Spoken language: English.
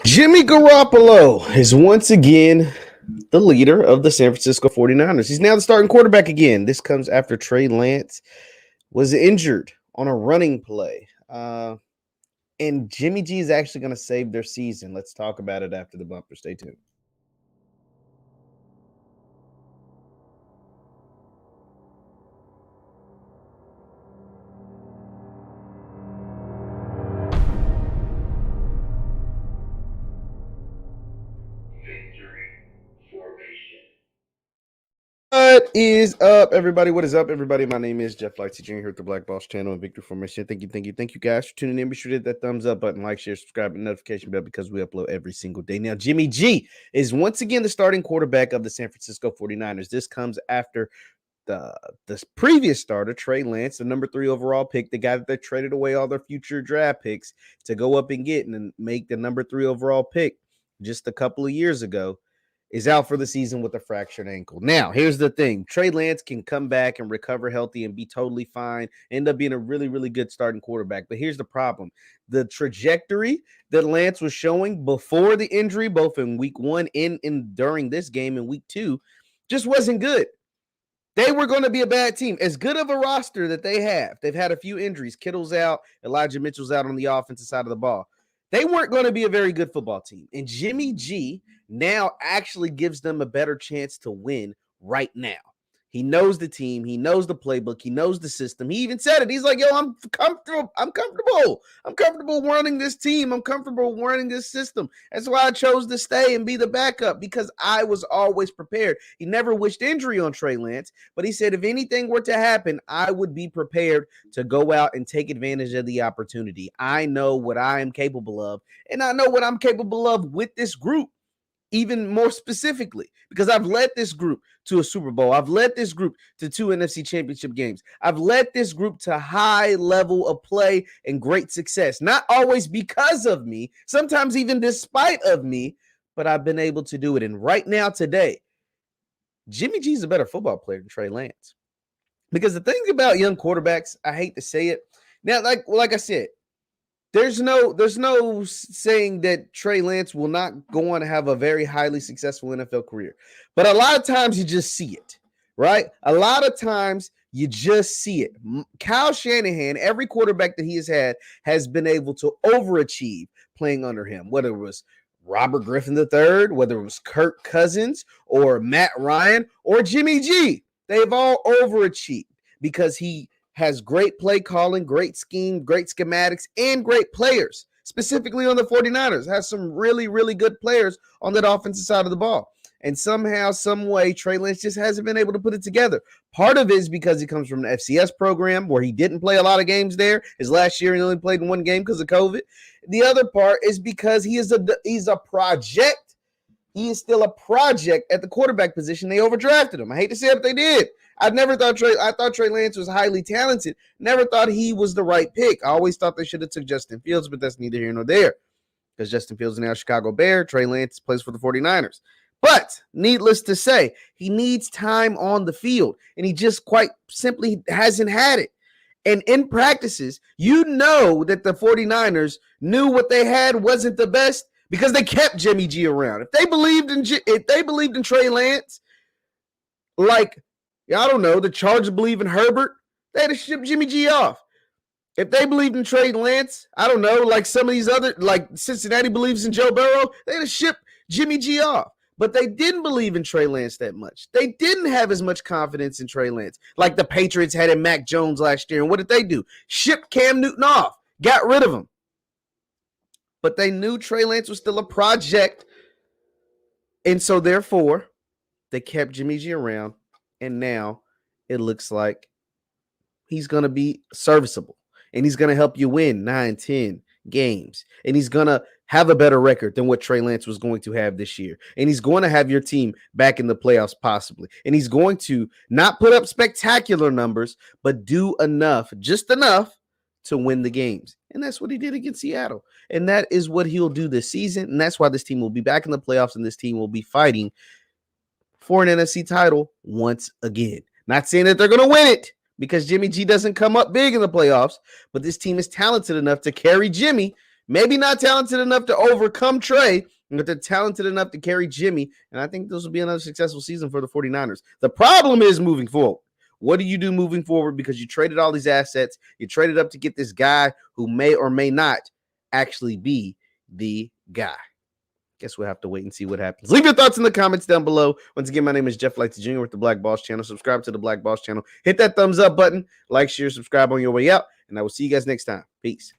Jimmy Garoppolo is once again the leader of the San Francisco 49ers. He's now the starting quarterback again. This comes after Trey Lance was injured on a running play. And Jimmy G is actually going to save their season. Let's talk about it after the bumper. Stay tuned. What is up, everybody? What is up, everybody? My name is JeffLightsyJr here at the Black Boss channel and Victory Formation. Thank you guys for tuning in. Be sure to hit that thumbs up button, like, share, subscribe, and notification bell because we upload every single day. Now, Jimmy G is once again the starting quarterback of the San Francisco 49ers. This comes after the previous starter, Trey Lance, the number 3 overall pick, the guy that they traded away all their future draft picks to go up and get and make the number 3 overall pick just a couple of years ago, is out for the season with a fractured ankle. Now, here's the thing. Trey Lance can come back and recover healthy and be totally fine, end up being a really, really good starting quarterback. But here's the problem. The trajectory that Lance was showing before the injury, both in week 1 and during this game in week 2, just wasn't good. They were going to be a bad team. As good of a roster that they have, they've had a few injuries. Kittle's out. Elijah Mitchell's out on the offensive side of the ball. They weren't going to be a very good football team. And Jimmy G now actually gives them a better chance to win right now. He knows the team. He knows the playbook. He knows the system. He even said it. He's like, yo, I'm comfortable. I'm comfortable running this team. I'm comfortable running this system. That's why I chose to stay and be the backup, because I was always prepared. He never wished injury on Trey Lance, but he said if anything were to happen, I would be prepared to go out and take advantage of the opportunity. I know what I am capable of, and I know what I'm capable of with this group. Even more specifically, because I've led this group to a Super Bowl. I've led this group to 2 NFC championship games. I've led this group to high level of play and great success. Not always because of me, sometimes even despite of me, but I've been able to do it. And right now, today, Jimmy G is a better football player than Trey Lance. Because the thing about young quarterbacks, I hate to say it. Now, like I said, there's no saying that Trey Lance will not go on to have a very highly successful NFL career. But a lot of times you just see it, right? A lot of times you just see it. Kyle Shanahan, every quarterback that he has had, has been able to overachieve playing under him, whether it was Robert Griffin III, whether it was Kirk Cousins or Matt Ryan or Jimmy G. They've all overachieved because he has great play calling, great scheme, great schematics, and great players. Specifically on the 49ers, has some really, really good players on that offensive side of the ball. And somehow, some way, Trey Lance just hasn't been able to put it together. Part of it is because he comes from an FCS program where he didn't play a lot of games there. His last year, he only played in 1 game because of COVID. The other part is because he's a project. He is still a project at the quarterback position. They overdrafted him. I hate to say it, but they did. I thought Trey Lance was highly talented. Never thought he was the right pick. I always thought they should have took Justin Fields, but that's neither here nor there. Because Justin Fields is now a Chicago Bear. Trey Lance plays for the 49ers. But needless to say, he needs time on the field. And he just quite simply hasn't had it. And in practices, you know that the 49ers knew what they had wasn't the best because they kept Jimmy G around. If they believed in Trey Lance, like, I don't know, the Chargers believe in Herbert, they had to ship Jimmy G off. If they believed in Trey Lance, I don't know, like some of these other, like Cincinnati believes in Joe Burrow, they had to ship Jimmy G off. But they didn't believe in Trey Lance that much. They didn't have as much confidence in Trey Lance like the Patriots had in Mac Jones last year. And what did they do? Shipped Cam Newton off, got rid of him. But they knew Trey Lance was still a project. And so, therefore, they kept Jimmy G around. And now it looks like he's going to be serviceable. And he's going to help you win 9, 10 games. And he's going to have a better record than what Trey Lance was going to have this year. And he's going to have your team back in the playoffs possibly. And he's going to not put up spectacular numbers, but do enough, just enough, to win the games. And that's what he did against Seattle. And that is what he'll do this season. And that's why this team will be back in the playoffs and this team will be fighting for an NFC title once again. Not saying that they're going to win it because Jimmy G doesn't come up big in the playoffs, but this team is talented enough to carry Jimmy Maybe not talented enough to overcome Trey, but they're talented enough to carry Jimmy. And I think this will be another successful season for the 49ers. The problem is moving forward. What do you do moving forward? Because you traded all these assets. You traded up to get this guy who may or may not actually be the guy. Guess we'll have to wait and see what happens. Leave your thoughts in the comments down below. Once again, my name is JeffLightsyJr with the Black Boss Channel. Subscribe to the Black Boss Channel. Hit that thumbs up button. Like, share, subscribe on your way out. And I will see you guys next time. Peace.